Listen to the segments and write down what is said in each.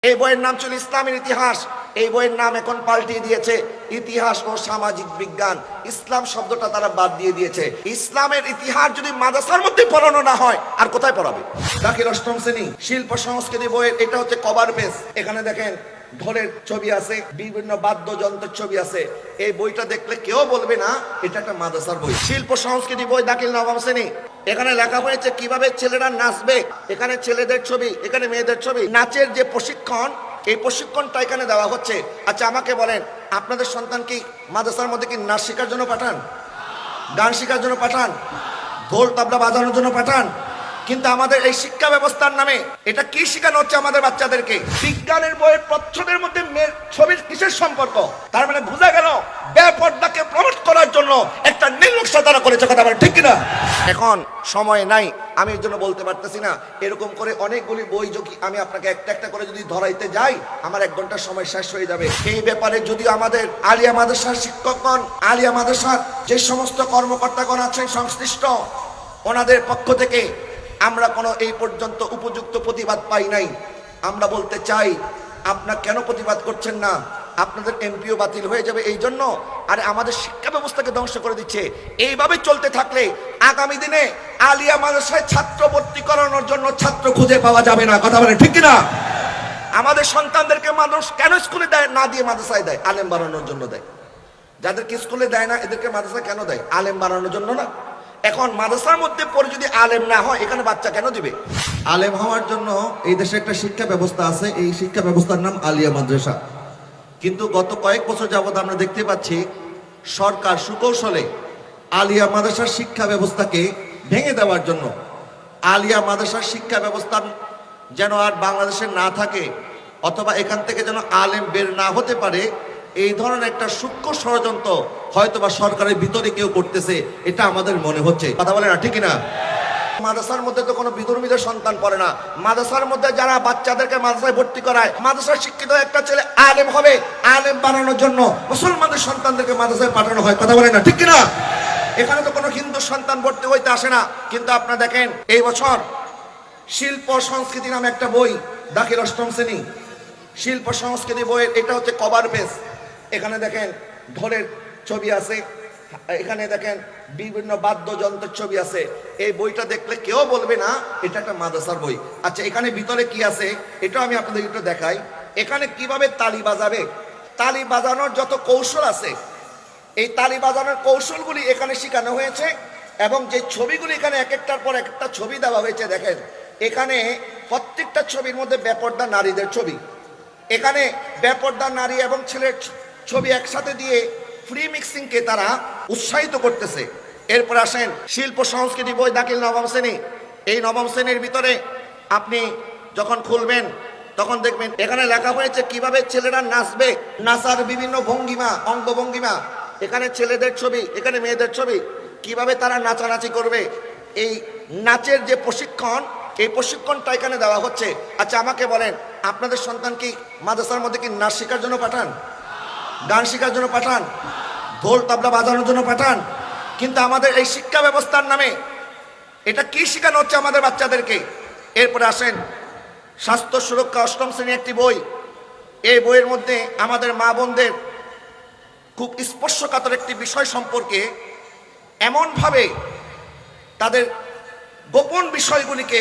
এই বইয়ের নাম ছিল ইসলামের ইতিহাস। এই বইয়ের নাম এখন পাল্টিয়ে দিয়েছে ইতিহাস ও সামাজিক বিজ্ঞান। ইসলাম শব্দটা তারা বাদ দিয়ে দিয়েছে। ইসলামের ইতিহাস যদি মাদ্রাসার মধ্যে পড়ানো না হয় আর কোথায় পড়াবে? দাখিল অষ্টম শ্রেণী শিল্প সংস্কৃতি বইয়ের এটা হচ্ছে কভার পেজ। এখানে দেখেন ঢোলের ছবি আছে, বিভিন্ন বাদ্যযন্ত্রের ছবি আছে। এই বইটা দেখলে কেউ বলবে না এটা একটা মাদ্রাসার বই। শিল্প সংস্কৃতি বই দাখিল নবম শ্রেণী। এখানে লেখা হয়েছে কিভাবে ছেলেরা নাচবে। এখানে ছেলেদের ছবি, এখানে মেয়েদের ছবি। নাচের যে প্রশিক্ষণ, এই প্রশিক্ষণটা এখানে দেওয়া হচ্ছে। আচ্ছা আমাকে বলেন, আপনাদের সন্তান কি মাদ্রাসার মধ্যে কি নাচ শেখার জন্য পাঠান, গান শেখার জন্য পাঠান, ঢোল তবলা বাজানোর জন্য পাঠান? কিন্তু আমাদের এই শিক্ষা ব্যবস্থার নামে এটা কি শেখানো হচ্ছে আমাদের বাচ্চাদেরকে? বিজ্ঞানের বইয়ের প্রচ্ছদের মধ্যে ছবির কিসের সম্পর্ক? তার মানে বোঝা গেল বেপর্দাকে প্রমোট করার জন্য একটা নির্লজ্জতা তারা করেছে। কথা বলে ঠিক কিনা? এখন সময় নাই, আমি এর জন্য বলতে পারতেছি না। এরকম করে অনেকগুলি বই যদি আমি আপনাকে একটা একটা করে যদি ধরাইতে যাই, আমার 1 ঘন্টার সময় শেষ হয়ে যাবে। এই ব্যাপারে যদি আমাদের আলিয়া মাদ্রাসার শিক্ষকগণ, আলিয়া মাদ্রাসার যে সমস্ত কর্মকর্তাগণ আছেন সংশ্লিষ্ট, ওনাদের পক্ষ থেকে আমরা কোনো এই পর্যন্ত উপযুক্ত প্রতিবাদ পাই নাই। আমরা বলতে চাই, আপনারা কেন প্রতিবাদ করছেন না? আপনাদের এমপিও বাতিল হয়ে যাবে এই জন্য। আরে আমাদের শিক্ষা ব্যবস্থাকে ধ্বংস করে দিচ্ছে। এইভাবে চলতে থাকলে আগামী দিনে আলিয়া মাদ্রাসায় ছাত্র ভর্তি করানোর জন্য ছাত্র খুঁজে পাওয়া যাবে না। কথা বলেন ঠিক কিনা? আমাদের সন্তানদেরকে মানুষ কেন স্কুলে দেয় না দিয়ে মাদ্রাসায় দেয়? আলেম বানানোর জন্য দেয়। যাদেরকে স্কুলে দেয় না এদেরকে মাদ্রাসায় কেন দেয়? আলেম বানানোর জন্য না। এখন মাদ্রাসার মধ্যে পড়ে যদি আলেম না হয়, এখানে বাচ্চা কেন দিবে? আলেম হওয়ার জন্য এই দেশে একটা শিক্ষা ব্যবস্থা আছে, এই শিক্ষা ব্যবস্থার নাম আলিয়া মাদ্রাসা। কিন্তু গত কয়েক বছর যাবত আমরা দেখতে পাচ্ছি সরকার সুকৌশলে আলিয়া মাদ্রাসার শিক্ষা ব্যবস্থাকে ভেঙে দেওয়ার জন্য, আলিয়া মাদ্রাসার শিক্ষা ব্যবস্থা যেন আর বাংলাদেশে না থাকে, অথবা এখান থেকে যেন আলেম বের না হতে পারে, এই ধরনের একটা সূক্ষ্ম ষড়যন্ত্র হয়তোবা সরকারের ভিতরে কেউ করতেছে, এটা আমাদের মনে হচ্ছে। কথা বলে না ঠিক না? মাদ্রাসার মধ্যে তো কোনো বিধর্মীদের সন্তান পড়ে না। মাদ্রাসার মধ্যে যারা বাচ্চাদেরকে মাদ্রাসায় ভর্তি করায়, মাদ্রাসার শিক্ষিত একটা ছেলে আলেম হবে, আলেম বানানোর জন্য মুসলমানদের সন্তানদেরকে মাদ্রাসায় পাঠানো হয়। কথা বলে না ঠিক না? এখানে তো কোনো হিন্দু সন্তান ভর্তি হইতে আসে না। কিন্তু আপনারা দেখেন এই বছর শিল্প সংস্কৃতি নামে একটা বই দাখিল অষ্টম শ্রেণী শিল্প সংস্কৃতি বইয়ের এটা হচ্ছে কভার পেজ। এখানে দেখেন ঢোলের ছবি আছে, এখানে দেখেন বিভিন্ন বাদ্যযন্ত্রের ছবি আছে। এই বইটা দেখলে কেউ বলবে না এটা একটা মাদ্রাসার বই। আচ্ছা এখানে ভিতরে কি আছে এটাও আমি আপনাদের একটু দেখাই। এখানে কিভাবে তালি বাজাবে, তালি বাজানোর যত কৌশল আছে, এই তালি বাজানোর কৌশলগুলি এখানে শেখানো হয়েছে। এবং যে ছবিগুলি এখানে এক একটার পর একটা ছবি দেওয়া হয়েছে, দেখেন এখানে প্রত্যেকটা ছবির মধ্যে বেপর্দা নারীদের ছবি। এখানে বেপর্দা নারী এবং ছেলের ছবি একসাথে দিয়ে ফ্রি মিক্সিংকে তারা উৎসাহিত করতেছে। এরপর আসেন শিল্প সংস্কৃতি বই দাখিল নবম শ্রেণী। এই নবম শ্রেণীর ভিতরে আপনি যখন খুলবেন তখন দেখবেন এখানে লেখা হয়েছে কিভাবে ছেলেরা নাচবে, নাচার বিভিন্ন ভঙ্গিমা, অঙ্গভঙ্গিমা। এখানে ছেলেদের ছবি, এখানে মেয়েদের ছবি, কিভাবে তারা নাচানাচি করবে। এই নাচের যে প্রশিক্ষণ, এই প্রশিক্ষণটা এখানে দেওয়া হচ্ছে। আচ্ছা আমাকে বলেন, আপনাদের সন্তান কি মাদ্রাসার মধ্যে কি নাচ শেখার জন্য পাঠান, গান শেখার জন্য পাঠান, ঢোল তবলা বাজানোর জন্য পাঠান? কিন্তু আমাদের এই শিক্ষা ব্যবস্থার নামে এটা কি শেখানো হচ্ছে আমাদের বাচ্চাদেরকে? এরপরে আসেন স্বাস্থ্য সুরক্ষা অষ্টম শ্রেণী একটি বই। এই বইয়ের মধ্যে আমাদের মা বোনদের খুব স্পর্শকাতর একটি বিষয় সম্পর্কে এমনভাবে তাদের গোপন বিষয়গুলিকে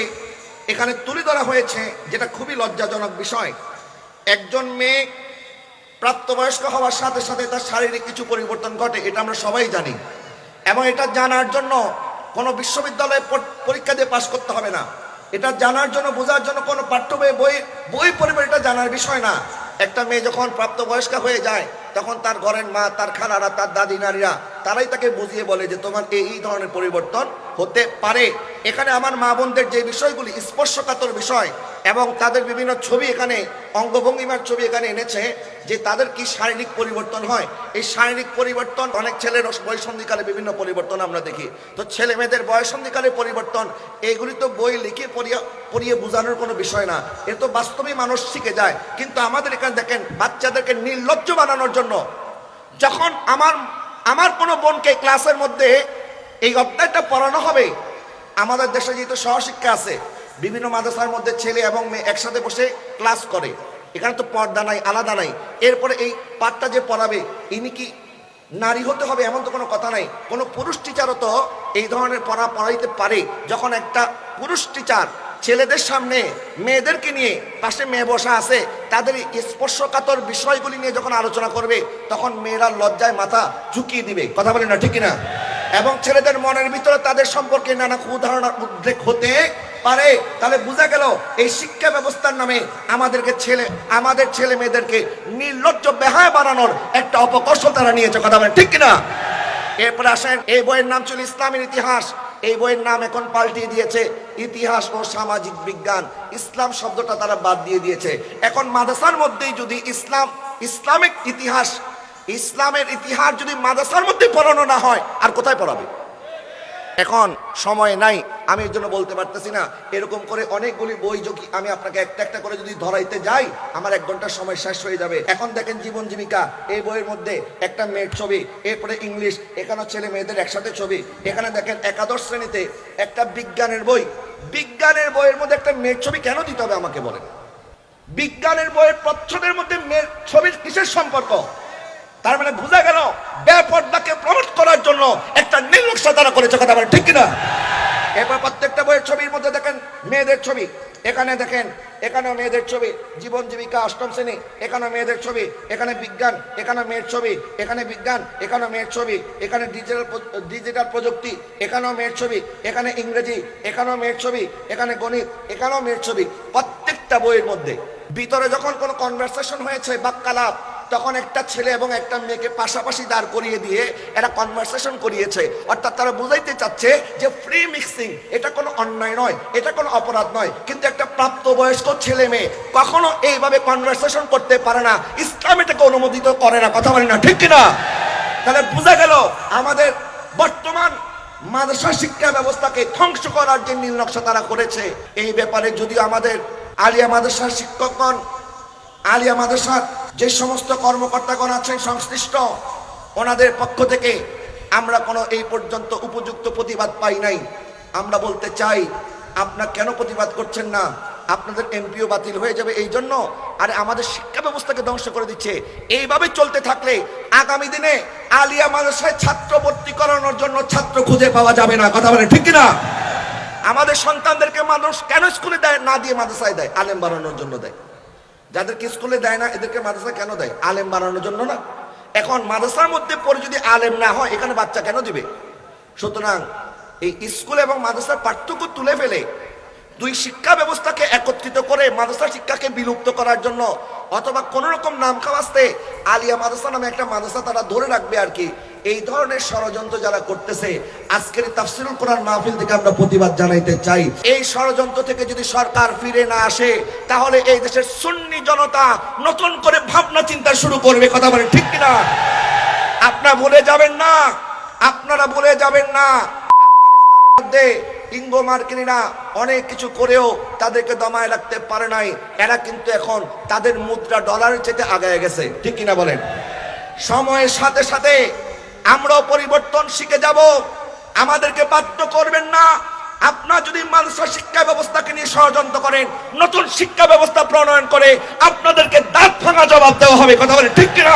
এখানে তুলে ধরা হয়েছে, যেটা খুবই লজ্জাজনক বিষয়। একজন মেয়ে প্রাপ্তবয়স্ক হওয়ার সাথে সাথে তার শারীরিক কিছু পরিবর্তন ঘটে, এটা আমরা সবাই জানি। এবং এটা জানার জন্য কোনো বিশ্ববিদ্যালয়ে পরীক্ষা দিয়ে পাশ করতে হবে না। এটা জানার জন্য, বোঝার জন্য কোনো পাঠ্য বই পরিবার এটা জানার বিষয় না। একটা মেয়ে যখন প্রাপ্তবয়স্ক হয়ে যায়, তখন তার ঘরের মা, তার খালারা, তার দাদি নারীরা তারাই তাকে বুঝিয়ে বলে যে তোমার এই ধরনের পরিবর্তন হতে পারে। এখানে আমার মা বোনদের যে বিষয়গুলি স্পর্শকাতর বিষয় এবং তাদের বিভিন্ন ছবি, এখানে অঙ্গভঙ্গিমার ছবি এখানে এনেছে, যে তাদের কি শারীরিক পরিবর্তন হয়। এই শারীরিক পরিবর্তন, অনেক ছেলের বয়ঃসন্ধিকালে বিভিন্ন পরিবর্তন আমরা দেখি। তো ছেলে মেয়েদের বয়ঃসন্ধিকালে পরিবর্তন, এইগুলি তো বই লিখে পড়িয়ে বোঝানোর কোনো বিষয় না, এ তো বাস্তবেই মানুষ শিখে যায়। কিন্তু আমাদের এখানে দেখেন বাচ্চাদেরকে নির্লজ্জ বানানোর জন্য, যখন আমার কোনো বোনকে ক্লাসের মধ্যে এই অধ্যায়টা পড়ানো হবে, আমাদের দেশে যেহেতু সহশিক্ষা আছে, বিভিন্ন মাদ্রাসার মধ্যে ছেলে এবং মেয়ে একসাথে বসে ক্লাস করে। এখানে তো পর্দা নাই, আলাদা নাই। এরপরে এই পাঠটা যে পড়াবে ইনি কি নারী হতে হবে এমন তো কোনো কথা নাই। কোনো পুরুষ টিচারও তো এই ধরনের পড়াইতে পারে। যখন একটা পুরুষ টিচার ছেলেদের সামনে মেয়েদেরকে নিয়ে, পাশে মেয়ে বসা আছে, তাদের স্পর্শকাতর বিষয়গুলি নিয়ে যখন আলোচনা করবে, তখন মেয়েরা লজ্জায় মাথা ঝুঁকিয়ে দিবে। কথা বলেন না, ঠিক না? এবং ছেলেদের মনের ভিতরে তাদের সম্পর্কে নানা কুধারণার উদ্রেক হতে পারে। তাহলে বোঝা গেল এই শিক্ষা ব্যবস্থার নামে আমাদের ছেলে মেয়েদেরকে নির্লজ্জ বেহায়া বানানোর একটা অপকৌশল তারা নিয়েছে। কথা বলেন ঠিক না? এরপরে আসেন, এই বইয়ের নাম ছিল ইসলামের ইতিহাস। এই বইয়ের নাম এখন পাল্টিয়ে দিয়েছে ইতিহাস ও সামাজিক বিজ্ঞান। ইসলাম শব্দটা তারা বাদ দিয়ে দিয়েছে। এখন মাদ্রাসার মধ্যেই যদি ইসলামিক ইতিহাস, ইসলামের ইতিহাস যদি মাদ্রাসার মধ্যে পড়ানো না হয়, আর কোথায় পড়াবে? এখন সময় নাই, আমি এর জন্য বলতে পারতেছি না। এরকম করে অনেকগুলি বই যদি আমি আপনাকে একটা একটা করে যদি ধরাইতে যাই, আমার 1 ঘন্টার সময় শেষ হয়ে যাবে। এখন দেখেন জীবন জীবিকা, এই বইয়ের মধ্যে একটা মেয়ের ছবি, এরপরে ইংলিশ, এখানে ছেলে মেয়েদের একসাথে ছবি। এখানে দেখেন একাদশ শ্রেণীতে একটা বিজ্ঞানের বই, বিজ্ঞানের বইয়ের মধ্যে একটা মেয়ের ছবি কেন দিতে হবে আমাকে বলেন? বিজ্ঞানের বইয়ের প্রচ্ছদের মধ্যে মেয়ের ছবির কিসের সম্পর্ক? তার মানে বোঝা গেল বেপর্দাকে প্রমোট করার জন্য একটা নির্লজ্জতা তারা করেছে। কথা বলেন ঠিক কিনা? এরপর প্রত্যেকটা বইয়ের ছবির মধ্যে দেখেন মেয়েদের ছবি। এখানে দেখেন, এখানেও মেয়েদের ছবি। জীবন জীবিকা 8ম শ্রেণী, এখানে মেয়েদের ছবি। এখানে বিজ্ঞান, এখানে মেয়ের ছবি। এখানে বিজ্ঞান, এখানে মেয়ের ছবি। এখানে ডিজিটাল প্রযুক্তি, এখানেও মেয়ের ছবি। এখানে ইংরেজি, এখানেও মেয়ের ছবি। এখানে গণিত, এখানেও মেয়ের ছবি। প্রত্যেকটা বইয়ের মধ্যে ভিতরে যখন কোনো কনভারসেশন হয়েছে, বাক্যালাপ, তখন একটা ছেলে এবং একটা মেয়েকে পাশাপাশি দাঁড় করিয়ে দিয়ে এরা কনভারসেশন করিয়েছে। অর্থাৎ তারা বুঝাইতে চাচ্ছে যে ফ্রি মিক্সিং এটা কোনো অন্যায় নয়, এটা কোনো অপরাধ নয়। কিন্তু একটা প্রাপ্তবয়স্ক ছেলে মেয়ে কখনো এইভাবে কনভারসেশন করতে পারে না। ইসলাম এটাকে অনুমোদিত করে না। কথা বলেন না, ঠিক কিনা? তাহলে বোঝা গেল আমাদের বর্তমান মাদ্রাসা শিক্ষা ব্যবস্থাকে ধ্বংস করার যে নীলনকশা তারা করেছে। এই ব্যাপারে যদিও আমাদের আলিয়া মাদ্রাসার শিক্ষকগণ, আলিয়া মাদ্রাসার যে সমস্ত কর্মকর্তাগণ আছেন সংশ্লিষ্ট, ওনাদের পক্ষ থেকে আমরা কোনো এই পর্যন্ত উপযুক্ত প্রতিবাদ পাই নাই। আমরা বলতে চাই, আপনারা কেন প্রতিবাদ করছেন না? আপনাদের এমপিও বাতিল হয়ে যাবে এই জন্য? আরে আমাদের শিক্ষা ব্যবস্থাকে ধ্বংস করে দিচ্ছে। এইভাবে চলতে থাকলে আগামী দিনে আলিয়া মাদ্রাসায় ছাত্র ভর্তি করানোর জন্য ছাত্র খুঁজে পাওয়া যাবে না। কথা বলেন ঠিক কিনা? আমাদের সন্তানদেরকে মানুষ কেন স্কুলে দেয় না দিয়ে মাদ্রাসায় দেয়? আলেম বানানোর জন্য দেয়। যাদেরকে স্কুলে দেয় না এদেরকে মাদ্রাসা কেন দেয়? আলেম বানানোর জন্য না। এখন মাদ্রাসার মধ্যে পড়ে যদি আলেম না হয়, এখানে বাচ্চা কেন দিবে? সুতরাং এই স্কুল এবং মাদ্রাসার পার্থক্য তুলে ফেলে দুই শিক্ষা ব্যবস্থাকে একত্রিত করে মাদ্রাসা শিক্ষাকে বিলুপ্ত করার জন্য, অথবা কোন রকম নাম খাওয়াতে আলিয়া মাদ্রাসা নামে একটা মাদ্রাসা তারা ধরে রাখবে আর কি, এই ধরনের ষড়যন্ত্র যারা করতেছে, আজকের তাফসীরুল কোরআন মাহফিল থেকে আমরা প্রতিবাদ জানাইতে চাই। এই ষড়যন্ত্র থেকে যদি সরকার ফিরে না আসে, তাহলে এই দেশের সুন্নি জনতা নতুন করে ভাবনা চিন্তা শুরু করবে। কথা বলেন ঠিক কিনা? আপনারা ভুলে যাবেন না, আপনারা ভুলে যাবেন না, আফগানিস্তানের মধ্যে ইঙ্গো মার্কিনীরা অনেক কিছু করেও তাদেরকে দমায় রাখতে পারে নাই। এরা কিন্তু এখন তাদের মুদ্রা ডলারের চেয়ে আগায় গেছে। ঠিক কিনা বলেন? সময়ের সাথে সাথে আমরাও পরিবর্তন শিখে যাব। আমাদেরকে বাধ্য করবেন না। আপনারা যদি মাদ্রাসা শিক্ষা ব্যবস্থাকে নিয়ে ষড়যন্ত্র করেন, নতুন শিক্ষা ব্যবস্থা প্রণয়ন করে আপনাদেরকে দাঁত ভাঙা জবাব দেওয়া হবে। কথা বলেন ঠিক কিনা?